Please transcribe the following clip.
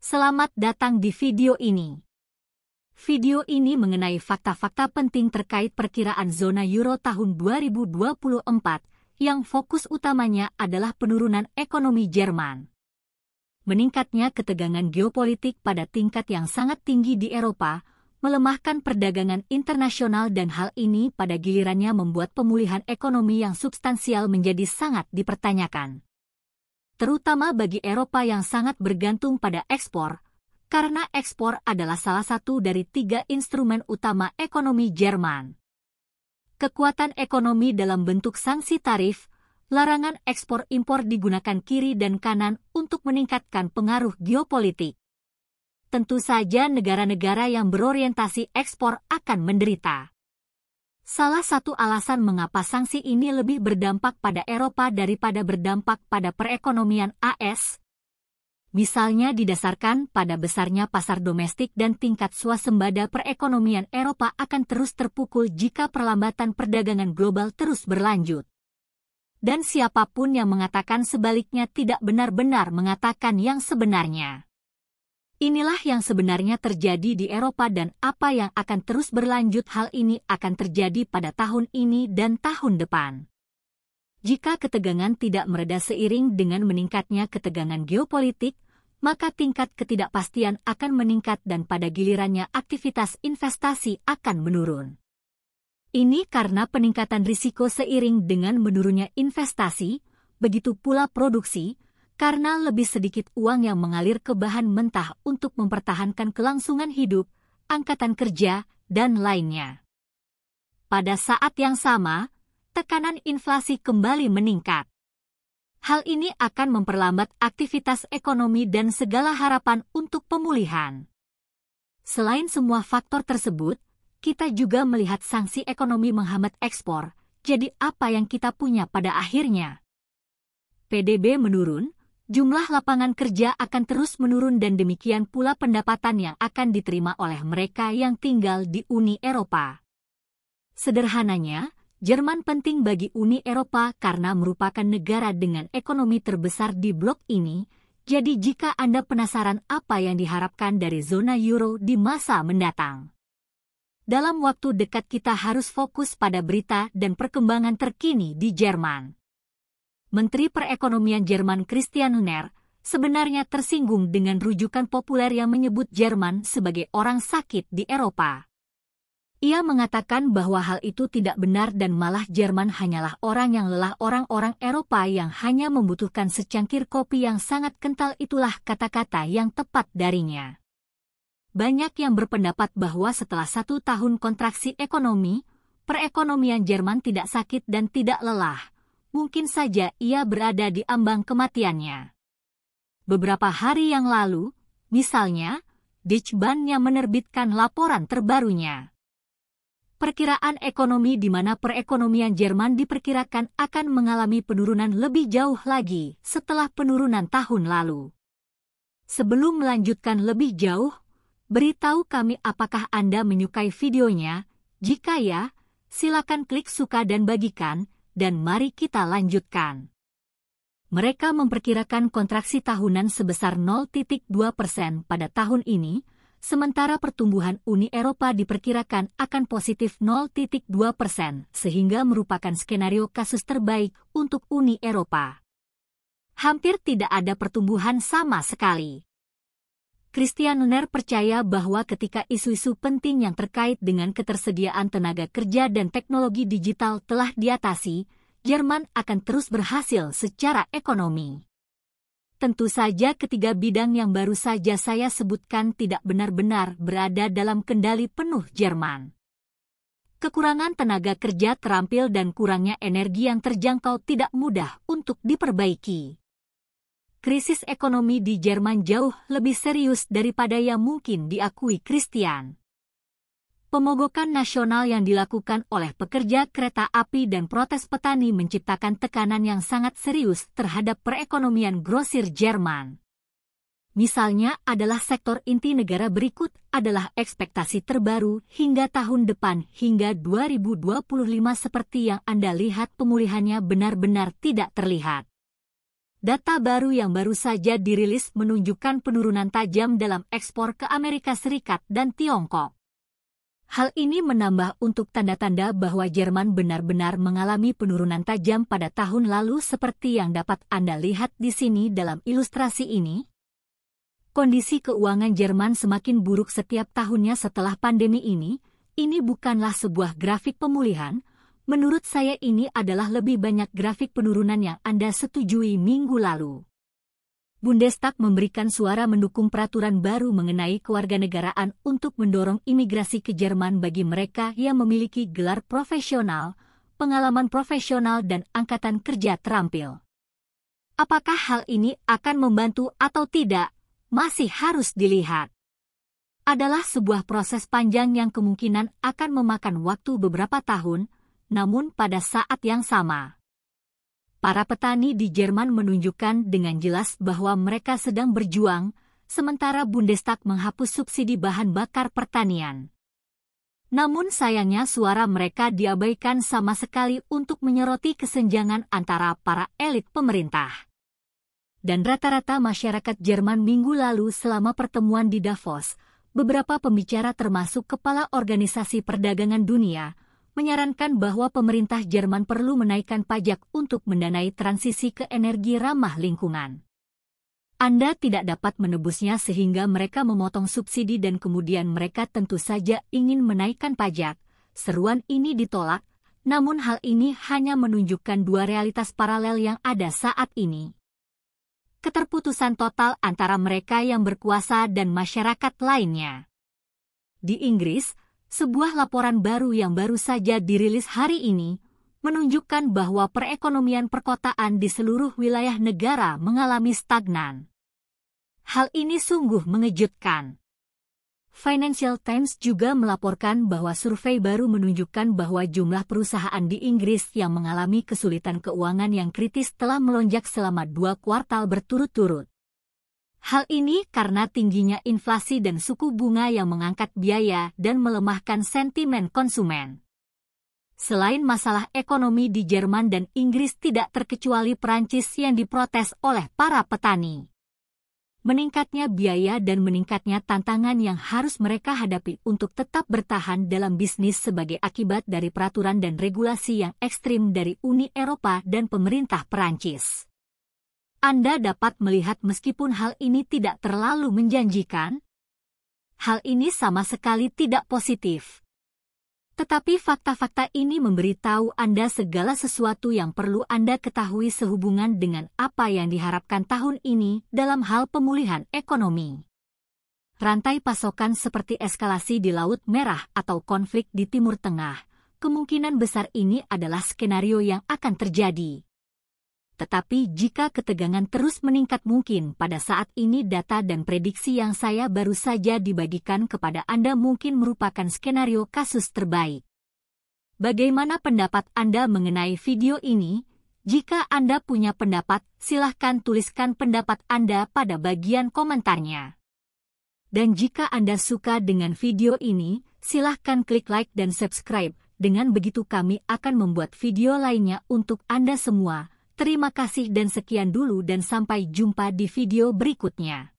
Selamat datang di video ini. Video ini mengenai fakta-fakta penting terkait perkiraan zona euro tahun 2024 yang fokus utamanya adalah penurunan ekonomi Jerman. Meningkatnya ketegangan geopolitik pada tingkat yang sangat tinggi di Eropa, melemahkan perdagangan internasional dan hal ini pada gilirannya membuat pemulihan ekonomi yang substansial menjadi sangat dipertanyakan. Terutama bagi Eropa yang sangat bergantung pada ekspor, karena ekspor adalah salah satu dari 3 instrumen utama ekonomi Jerman. Kekuatan ekonomi dalam bentuk sanksi tarif, larangan ekspor-impor digunakan kiri dan kanan untuk meningkatkan pengaruh geopolitik. Tentu saja negara-negara yang berorientasi ekspor akan menderita. Salah satu alasan mengapa sanksi ini lebih berdampak pada Eropa daripada berdampak pada perekonomian AS, misalnya didasarkan pada besarnya pasar domestik dan tingkat swasembada perekonomian Eropa akan terus terpukul jika perlambatan perdagangan global terus berlanjut. Dan siapapun yang mengatakan sebaliknya tidak benar-benar mengatakan yang sebenarnya. Inilah yang sebenarnya terjadi di Eropa dan apa yang akan terus berlanjut. Hal ini akan terjadi pada tahun ini dan tahun depan. Jika ketegangan tidak mereda seiring dengan meningkatnya ketegangan geopolitik, maka tingkat ketidakpastian akan meningkat dan pada gilirannya aktivitas investasi akan menurun. Ini karena peningkatan risiko seiring dengan menurunnya investasi, begitu pula produksi, karena lebih sedikit uang yang mengalir ke bahan mentah untuk mempertahankan kelangsungan hidup, angkatan kerja, dan lainnya. Pada saat yang sama, tekanan inflasi kembali meningkat. Hal ini akan memperlambat aktivitas ekonomi dan segala harapan untuk pemulihan. Selain semua faktor tersebut, kita juga melihat sanksi ekonomi menghambat ekspor, jadi apa yang kita punya pada akhirnya? PDB menurun, jumlah lapangan kerja akan terus menurun dan demikian pula pendapatan yang akan diterima oleh mereka yang tinggal di Uni Eropa. Sederhananya, Jerman penting bagi Uni Eropa karena merupakan negara dengan ekonomi terbesar di blok ini, jadi jika Anda penasaran apa yang diharapkan dari zona euro di masa mendatang, dalam waktu dekat kita harus fokus pada berita dan perkembangan terkini di Jerman. Menteri Perekonomian Jerman Christian Lindner sebenarnya tersinggung dengan rujukan populer yang menyebut Jerman sebagai orang sakit di Eropa. Ia mengatakan bahwa hal itu tidak benar dan malah Jerman hanyalah orang yang lelah. Orang-orang Eropa yang hanya membutuhkan secangkir kopi yang sangat kental, itulah kata-kata yang tepat darinya. Banyak yang berpendapat bahwa setelah 1 tahun kontraksi ekonomi, perekonomian Jerman tidak sakit dan tidak lelah. Mungkin saja ia berada di ambang kematiannya. Beberapa hari yang lalu, misalnya, Deutsche Bank yang menerbitkan laporan terbarunya. Perkiraan ekonomi di mana perekonomian Jerman diperkirakan akan mengalami penurunan lebih jauh lagi setelah penurunan tahun lalu. Sebelum melanjutkan lebih jauh, beritahu kami apakah Anda menyukai videonya. Jika ya, silakan klik suka dan bagikan. Dan mari kita lanjutkan. Mereka memperkirakan kontraksi tahunan sebesar 0,2% pada tahun ini, sementara pertumbuhan Uni Eropa diperkirakan akan positif 0,2%, sehingga merupakan skenario kasus terbaik untuk Uni Eropa. Hampir tidak ada pertumbuhan sama sekali. Christian Lindner percaya bahwa ketika isu-isu penting yang terkait dengan ketersediaan tenaga kerja dan teknologi digital telah diatasi, Jerman akan terus berhasil secara ekonomi. Tentu saja ketiga bidang yang baru saja saya sebutkan tidak benar-benar berada dalam kendali penuh Jerman. Kekurangan tenaga kerja terampil dan kurangnya energi yang terjangkau tidak mudah untuk diperbaiki. Krisis ekonomi di Jerman jauh lebih serius daripada yang mungkin diakui Christian. Pemogokan nasional yang dilakukan oleh pekerja kereta api dan protes petani menciptakan tekanan yang sangat serius terhadap perekonomian grosir Jerman. Misalnya adalah sektor inti negara berikut adalah ekspektasi terbaru hingga tahun depan hingga 2025 seperti yang Anda lihat pemulihannya benar-benar tidak terlihat. Data baru yang baru saja dirilis menunjukkan penurunan tajam dalam ekspor ke Amerika Serikat dan Tiongkok. Hal ini menambah untuk tanda-tanda bahwa Jerman benar-benar mengalami penurunan tajam pada tahun lalu seperti yang dapat Anda lihat di sini dalam ilustrasi ini. Kondisi keuangan Jerman semakin buruk setiap tahunnya setelah pandemi ini. Ini bukanlah sebuah grafik pemulihan. Menurut saya ini adalah lebih banyak grafik penurunan yang Anda setujui minggu lalu. Bundestag memberikan suara mendukung peraturan baru mengenai kewarganegaraan untuk mendorong imigrasi ke Jerman bagi mereka yang memiliki gelar profesional, pengalaman profesional dan angkatan kerja terampil. Apakah hal ini akan membantu atau tidak, masih harus dilihat. Adalah sebuah proses panjang yang kemungkinan akan memakan waktu beberapa tahun, namun pada saat yang sama, para petani di Jerman menunjukkan dengan jelas bahwa mereka sedang berjuang, sementara Bundestag menghapus subsidi bahan bakar pertanian. Namun sayangnya suara mereka diabaikan sama sekali untuk menyoroti kesenjangan antara para elit pemerintah. Dan rata-rata masyarakat Jerman minggu lalu selama pertemuan di Davos, beberapa pembicara termasuk Kepala Organisasi Perdagangan Dunia, menyarankan bahwa pemerintah Jerman perlu menaikkan pajak untuk mendanai transisi ke energi ramah lingkungan. Anda tidak dapat menebusnya sehingga mereka memotong subsidi dan kemudian mereka tentu saja ingin menaikkan pajak. Seruan ini ditolak, namun hal ini hanya menunjukkan dua realitas paralel yang ada saat ini. Keterputusan total antara mereka yang berkuasa dan masyarakat lainnya. Di Inggris, sebuah laporan baru yang baru saja dirilis hari ini menunjukkan bahwa perekonomian perkotaan di seluruh wilayah negara mengalami stagnan. Hal ini sungguh mengejutkan. Financial Times juga melaporkan bahwa survei baru menunjukkan bahwa jumlah perusahaan di Inggris yang mengalami kesulitan keuangan yang kritis telah melonjak selama 2 kuartal berturut-turut. Hal ini karena tingginya inflasi dan suku bunga yang mengangkat biaya dan melemahkan sentimen konsumen. Selain masalah ekonomi di Jerman dan Inggris tidak terkecuali Perancis yang diprotes oleh para petani. Meningkatnya biaya dan meningkatnya tantangan yang harus mereka hadapi untuk tetap bertahan dalam bisnis sebagai akibat dari peraturan dan regulasi yang ekstrim dari Uni Eropa dan pemerintah Perancis. Anda dapat melihat meskipun hal ini tidak terlalu menjanjikan, hal ini sama sekali tidak positif. Tetapi fakta-fakta ini memberitahu Anda segala sesuatu yang perlu Anda ketahui sehubungan dengan apa yang diharapkan tahun ini dalam hal pemulihan ekonomi. Rantai pasokan seperti eskalasi di Laut Merah atau konflik di Timur Tengah, kemungkinan besar ini adalah skenario yang akan terjadi. Tetapi jika ketegangan terus meningkat mungkin pada saat ini data dan prediksi yang saya baru saja dibagikan kepada Anda mungkin merupakan skenario kasus terbaik. Bagaimana pendapat Anda mengenai video ini? Jika Anda punya pendapat, silahkan tuliskan pendapat Anda pada bagian komentarnya. Dan jika Anda suka dengan video ini, silahkan klik like dan subscribe. Dengan begitu kami akan membuat video lainnya untuk Anda semua. Terima kasih dan sekian dulu dan sampai jumpa di video berikutnya.